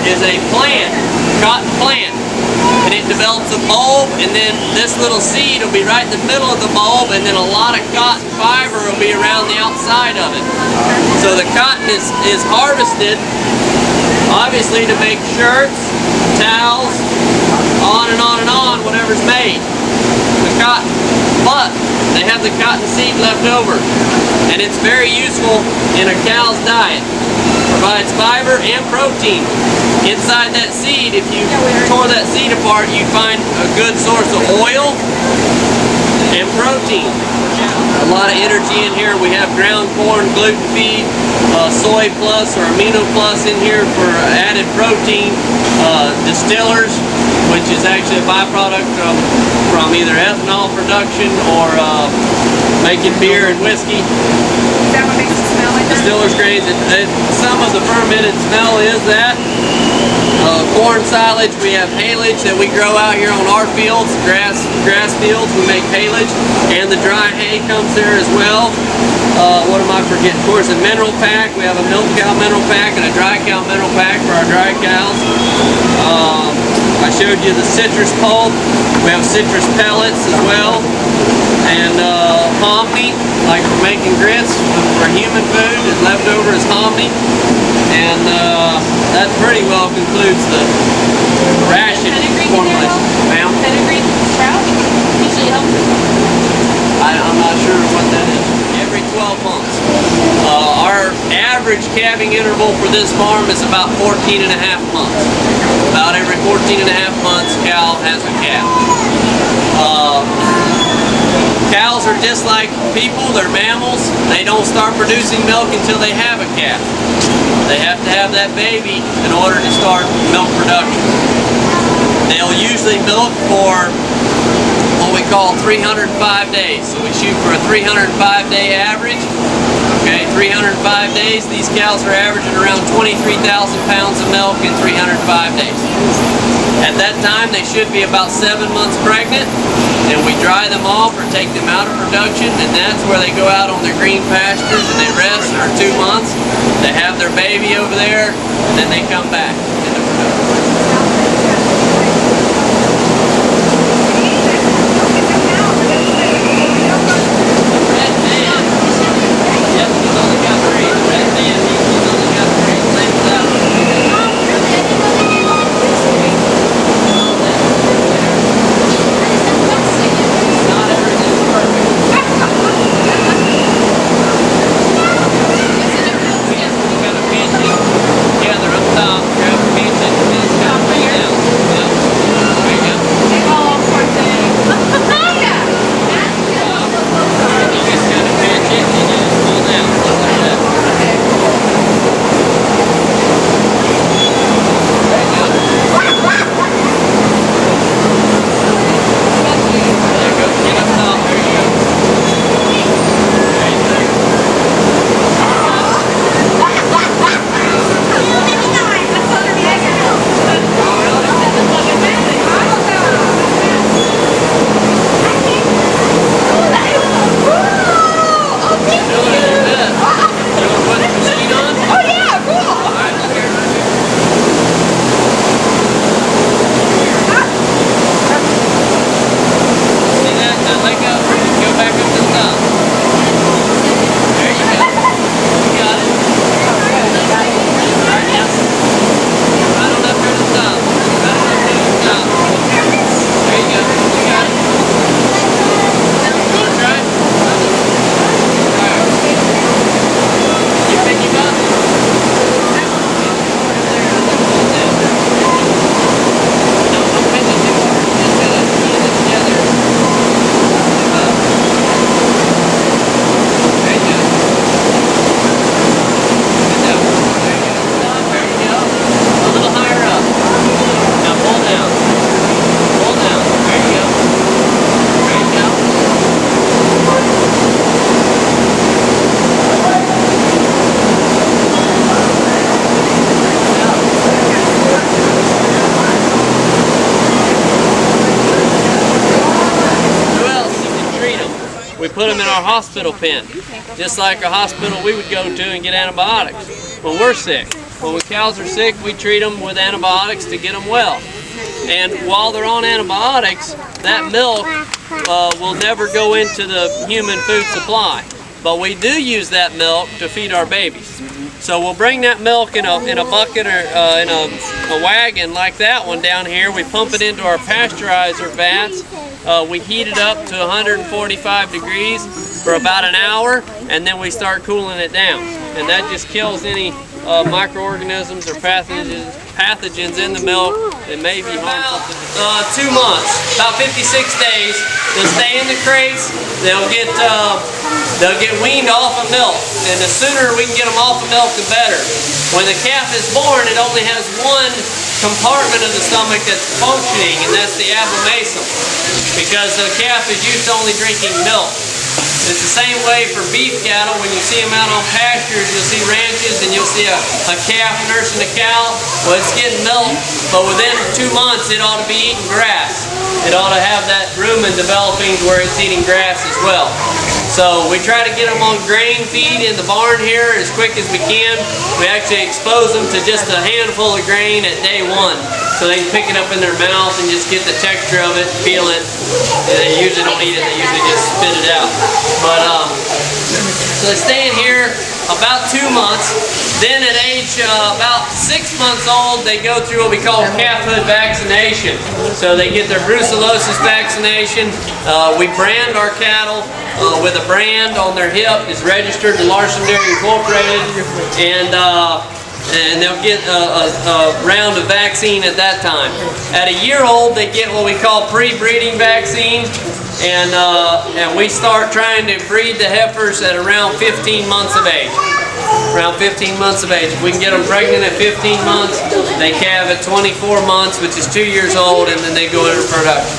is a plant, cotton plant. And it develops a bulb, and then this little seed will be right in the middle of the bulb, and then a lot of cotton fiber will be around the outside of it. So the cotton is harvested, obviously, to make shirts, towels, on and on and on, whatever's made. The cotton. But they have the cotton seed left over, and it's very useful in a cow's diet. Provides fiber and protein. Inside that seed, if you tore that seed apart, you'd find a good source of oil and protein. A lot of energy in here. We have ground corn, gluten feed, soy plus or amino plus in here for added protein. Distillers, which is actually a byproduct from either ethanol production or making beer and whiskey. Is that what makes it smell like that? Distillers grains. Some of the fermented smell is that. Corn silage, we have haylage that we grow out here on our fields, grass fields, we make haylage, and the dry hay comes there as well. What am I forgetting? Of course, a mineral pack, we have a milk cow mineral pack and a dry cow mineral pack for our dry cows. I showed you the citrus pulp, we have citrus pellets as well, and hominy, like for making grits for human food, is left over as hominy, and that pretty well concludes the ration formulation. Ma'am? Pedigree trout usually helps. I'm not sure what that is. Every 12 months. Our average calving interval for this farm is about 14 and a half months. About every 14 and a half months, cow has a calf. Cows are just like people, they're mammals. They don't start producing milk until they have a calf. They have to have that baby in order to start milk production. They'll usually milk for what we call 305 days. So we shoot for a 305-day average. Okay, 305 days, these cows are averaging around 23,000 pounds of milk in 305 days. At that time, they should be about 7 months pregnant, and we dry them off or take them out of production, and that's where they go out on their green pastures and they rest for 2 months. They have their baby over there, and then they come back into production. We put them in our hospital pen, just like a hospital we would go to and get antibiotics when we're sick. when cows are sick, we treat them with antibiotics to get them well. And while they're on antibiotics, that milk will never go into the human food supply. But we do use that milk to feed our babies. So we'll bring that milk in a bucket or in a wagon like that one down here. We pump it into our pasteurizer vats. We heat it up to 145 degrees for about an hour, and then we start cooling it down. And that just kills any microorganisms or pathogens in the milk that may be harmful. 2 months, about 56 days. They'll stay in the crates. They'll get weaned off of milk, and the sooner we can get them off of milk, the better. When the calf is born, it only has one compartment of the stomach that's functioning, and that's the abomasum, because the calf is used to only drinking milk. It's the same way for beef cattle. When you see them out on pastures, you'll see ranches and you'll see a calf nursing a cow. Well, it's getting milk, but within 2 months it ought to be eating grass. It ought to have that rumen developing where it's eating grass as well. So we try to get them on grain feed in the barn here as quick as we can. We actually expose them to just a handful of grain at day 1. So they can pick it up in their mouth and just get the texture of it, feel it. And they usually don't eat it, they usually just spit it out. But so they stay in here about 2 months. Then at age about 6 months old, they go through what we call calfhood vaccination. So they get their brucellosis vaccination. We brand our cattle with a brand on their hip. It's registered to Larson Dairy Inc. And they'll get a round of vaccine at that time. At a year old, they get what we call pre-breeding vaccine, and we start trying to breed the heifers at around 15 months of age. Around 15 months of age. If we can get them pregnant at 15 months, they calve at 24 months, which is 2 years old, and then they go into production.